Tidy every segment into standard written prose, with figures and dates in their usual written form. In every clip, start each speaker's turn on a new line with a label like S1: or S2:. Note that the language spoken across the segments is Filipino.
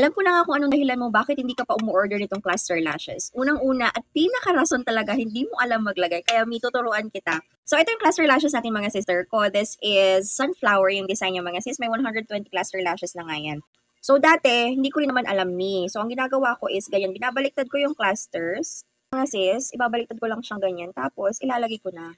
S1: Alam ko na nga kung anong dahilan mo bakit hindi ka pa umu-order nitong cluster lashes. Unang-una at pinaka-rason talaga, hindi mo alam maglagay. Kaya tuturuan kita. So, ito yung cluster lashes natin mga sister ko. This is sunflower yung design niya mga sis. May 120 cluster lashes na nga yan. So, dati, hindi ko rin naman alam ni. So, ang ginagawa ko is ganyan. Binabaliktad ko yung clusters. Mga sis, ibabaliktad ko lang siyang ganyan. Tapos, ilalagay ko na.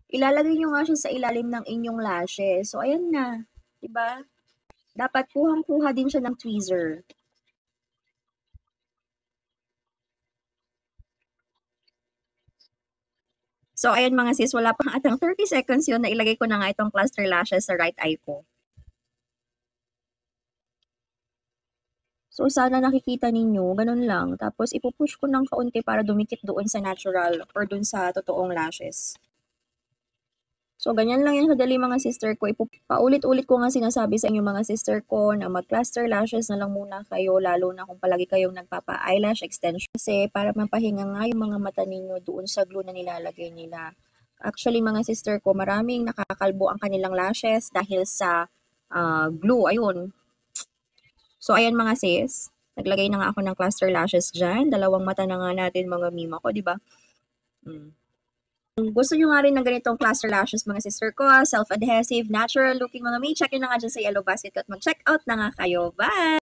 S1: Ilalagay nyo nga siya sa ilalim ng inyong lashes. So, ayan na. Diba? Dapat kuhang-kuha din siya ng tweezer. So, ayan mga sis, wala pang atang 30 seconds yun na ilagay ko na nga itong cluster lashes sa right eye ko. So, sana nakikita ninyo, ganun lang. Tapos, ipupush ko ng kaunti para dumikit doon sa natural or doon sa totoong lashes. So, ganyan lang yan kadali mga sister ko. Paulit-ulit ko nga sinasabi sa inyo mga sister ko na mag-cluster lashes na lang muna kayo, lalo na kung palagi kayong nagpapa-eyelash extension. Kasi para mapahinga nga yung mga mata ninyo doon sa glue na nilalagay nila. Actually, mga sister ko, maraming nakakalbo ang kanilang lashes dahil sa glue. Ayun. So, ayan mga sis. Naglagay na nga ako ng cluster lashes dyan. Dalawang mata na nga natin mga mima ko, di ba? Mm. Kung gusto nyo nga rin ng ganitong cluster lashes mga sister ko, self-adhesive, natural looking mga may, check nyo na nga dyan sa Yellow Basket at mag-check out na nga kayo. Bye!